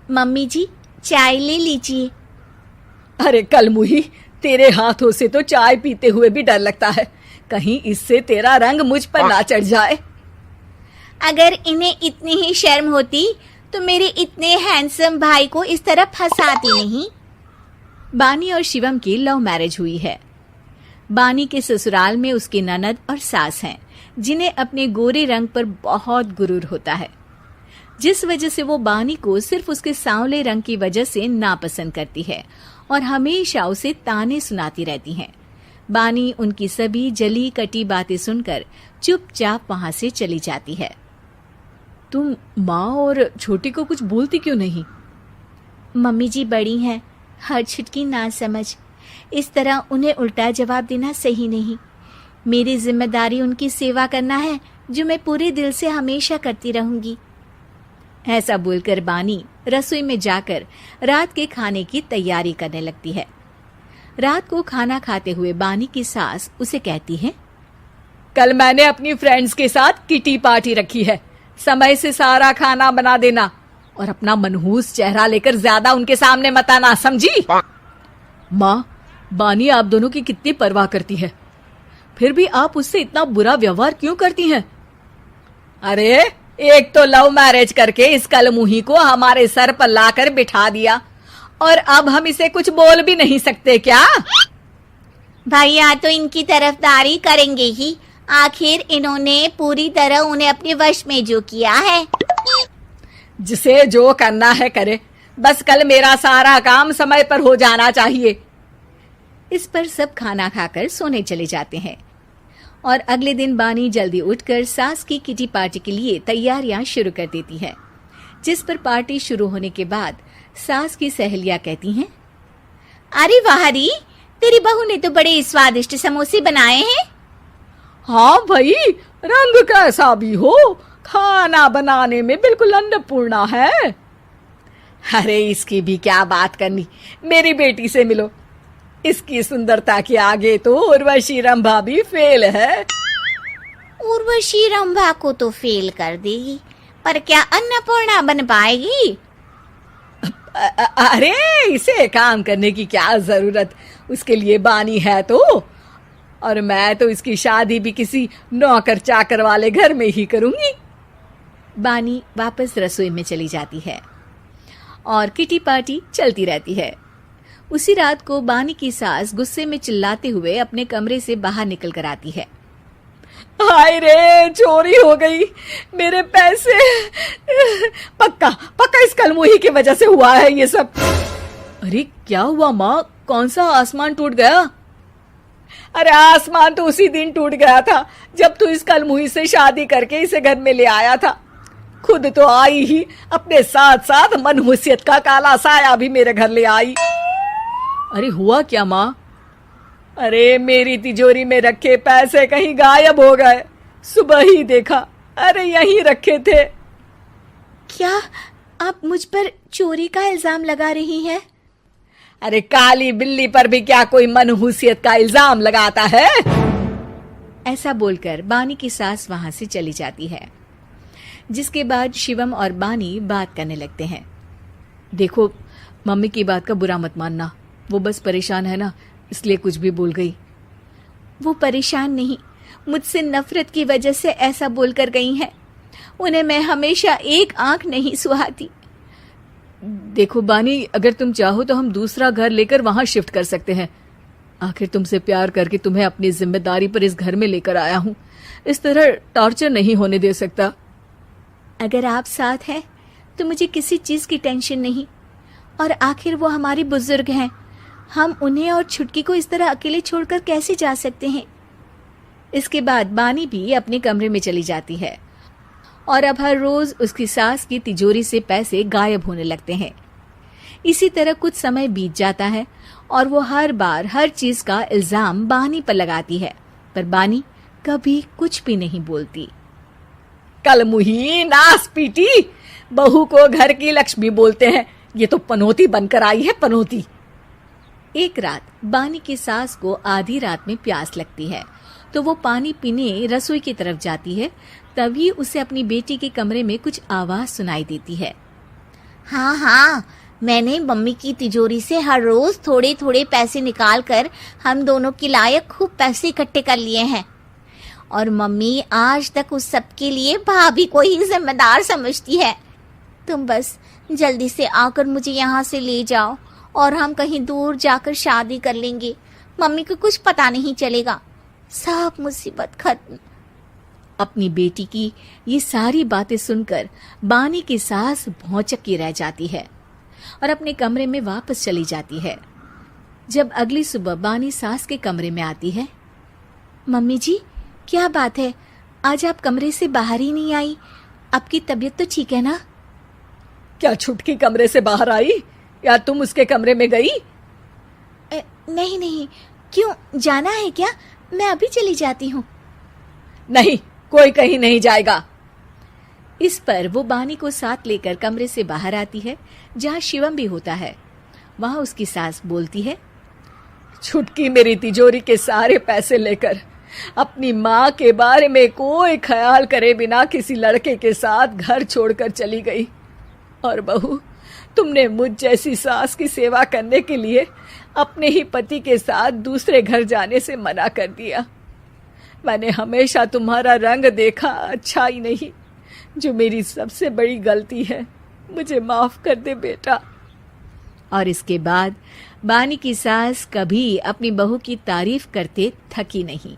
Mummy जी, चाय ले लीजिए। अरे कलमुही, तेरे हाथों से तो चाय पीते हुए भी डर लगता है, कहीं इससे तेरा रंग मुझ पर ना चढ़ जाए। अगर इन्हें इतनी ही शर्म होती तो मेरे इतने हैंडसम भाई को इस तरह फंसाती नहीं। बानी और शिवम की लव मैरिज हुई है। बानी के ससुराल में उसकी ननद और सास हैं, जिन्हें अपने गोरे रंग पर बहुत गुरूर होता है, जिस वजह से वो बानी को सिर्फ उसके सांवले रंग की वजह से नापसंद करती है और हमेशा उसे ताने सुनाती रहती हैं। बानी उनकी सभी जली कटी बातें सुनकर चुपचाप वहां से चली जाती है। तुम माँ और छोटी को कुछ बोलती क्यों नहीं? मम्मी जी बड़ी हैं, हर छुटकी ना समझ, इस तरह उन्हें उल्टा जवाब देना सही नहीं। मेरी जिम्मेदारी उनकी सेवा करना है, जो मैं पूरे दिल से हमेशा करती रहूंगी। ऐसा बोलकर बानी रसोई में जाकर रात के खाने की तैयारी करने लगती है। रात को खाना खाते हुए बानी की सास उसे कहती है, कल मैंने अपनी फ्रेंड्स के साथ किटी पार्टी रखी है, समय से सारा खाना बना देना और अपना मनहूस चेहरा लेकर ज्यादा उनके सामने मत आना, समझी? माँ, बानी आप दोनों की कितनी परवाह करती है, फिर भी आप उससे इतना बुरा व्यवहार क्यों करती हैं? अरे एक तो लव मैरिज करके इस कलमुही को हमारे सर पर लाकर बिठा दिया और अब हम इसे कुछ बोल भी नहीं सकते क्या? भैया तो इनकी तरफदारी करेंगे ही, आखिर इन्होंने पूरी तरह उन्हें अपने वश में जो किया है। जिसे जो करना है करे, बस कल मेरा सारा काम समय पर हो जाना चाहिए। इस पर सब खाना खाकर सोने चले जाते हैं और अगले दिन बानी जल्दी उठकर सास की किटी पार्टी के लिए तैयारियां शुरू कर देती है, जिस पर पार्टी शुरू होने के बाद सास की सहेलियां कहती हैं, अरे वाह री, तेरी बहू ने तो बड़े स्वादिष्ट समोसे बनाए हैं। हाँ भाई, रंग कैसा भी हो, खाना बनाने में बिल्कुल अन्नपूर्णा है। अरे इसकी भी क्या बात करनी, मेरी बेटी से मिलो, इसकी सुंदरता के आगे तो उर्वशी रंभा भी फेल है। उर्वशी रंभा को तो फेल कर देगी, पर क्या अन्नपूर्णा बन पाएगी? अरे इसे काम करने की क्या जरूरत, उसके लिए बानी है तो, और मैं तो इसकी शादी भी किसी नौकर चाकर वाले घर में ही करूंगी। बानी वापस रसोई में चली जाती है और किटी पार्टी चलती रहती है। उसी रात को बानी की सास गुस्से में चिल्लाते हुए अपने कमरे से बाहर निकल कर आती है। हाय रे, चोरी हो गई, मेरे पैसे, पक्का पक्का इस कलमुही की वजह से हुआ है ये सब। अरे क्या हुआ माँ, कौन सा आसमान टूट गया? अरे आसमान तो उसी दिन टूट गया था जब तू इस कलमुही से शादी करके इसे घर में ले आया था। खुद तो आई ही, अपने साथ साथ मनहूसियत का काला साया भी मेरे घर ले आई। अरे हुआ क्या माँ? अरे मेरी तिजोरी में रखे पैसे कहीं गायब हो गए, सुबह ही देखा, अरे यहीं रखे थे। क्या आप मुझ पर चोरी का इल्जाम लगा रही हैं? अरे काली बिल्ली पर भी क्या कोई मनहूसियत का इल्जाम लगाता है? ऐसा बोलकर बानी की सास वहां से चली जाती है, जिसके बाद शिवम और बानी बात करने लगते हैं। देखो, मम्मी की बात का बुरा मत मानना, वो बस परेशान है ना, इसलिए कुछ भी बोल गई। वो परेशान नहीं, मुझसे नफरत की वजह से ऐसा बोलकर गई हैं। उन्हें मैं हमेशा एक आंख नहीं सुहाती। देखो बानी, अगर तुम चाहो तो हम दूसरा घर लेकर वहां शिफ्ट कर सकते हैं। आखिर तुमसे प्यार करके तुम्हें अपनी जिम्मेदारी पर इस घर में लेकर आया हूं, इस तरह टॉर्चर नहीं होने दे सकता। अगर आप साथ हैं तो मुझे किसी चीज की टेंशन नहीं, और आखिर वो हमारी बुजुर्ग हैं, हम उन्हें और छुटकी को इस तरह अकेले छोड़कर कैसे जा सकते हैं? इसके बाद बानी भी अपने कमरे में चली जाती है और अब हर रोज उसकी सास की तिजोरी से पैसे गायब होने लगते हैं। इसी तरह कुछ समय बीत जाता है और वो हर बार हर चीज का इल्जाम बानी पर लगाती है, पर बानी कभी कुछ भी नहीं बोलती। कलमुही नास पीटी, बहू को घर की लक्ष्मी बोलते हैं, ये तो पनौती बनकर आई है, पनौती। एक रात बानी की सास को आधी रात में प्यास लगती है, तो वो पानी पीने रसोई की तरफ जाती है। तभी उसे अपनी बेटी के कमरे में कुछ आवाज सुनाई देती है। हाँ हाँ, मैंने मम्मी की तिजोरी से हर रोज थोड़े थोड़े पैसे निकाल कर हम दोनों के लायक खूब पैसे इकट्ठे कर लिए हैं। और मम्मी आज तक उस सब के लिए भाभी को ही जिम्मेदार समझती है। तुम बस जल्दी से आकर मुझे यहाँ से ले जाओ और हम कहीं दूर जाकर शादी कर लेंगे। मम्मी को कुछ पता नहीं चलेगा, सब मुसीबत खत्म। अपनी बेटी की ये सारी बातें सुनकर बानी की सास भौचक्की रह जाती है और अपने कमरे में वापस चली जाती है। जब अगली सुबह बानी सास के कमरे में आती है, मम्मी जी, क्या बात है, आज आप कमरे से बाहर ही नहीं आई? आपकी तबीयत तो ठीक है ना? क्या छुटकी कमरे से बाहर आई या तुम उसके कमरे में गई? नहीं नहीं, क्यों, जाना है क्या? मैं अभी चली जाती हूँ। नहीं, कोई कहीं नहीं जाएगा। इस पर वो बानी को साथ लेकर कमरे से बाहर आती है, जहाँ शिवम भी होता है। वहां उसकी सास बोलती है, छुटकी मेरी तिजोरी के सारे पैसे लेकर अपनी माँ के बारे में कोई ख्याल करे बिना किसी लड़के के साथ घर छोड़कर चली गई। और बहू, तुमने मुझ जैसी सास की सेवा करने के लिए अपने ही पति के साथ दूसरे घर जाने से मना कर दिया। मैंने हमेशा तुम्हारा रंग देखा अच्छा ही नहीं, जो मेरी सबसे बड़ी गलती है। मुझे माफ कर दे बेटा। और इसके बाद बानी की सास कभी अपनी बहू की तारीफ करते थकी नहीं।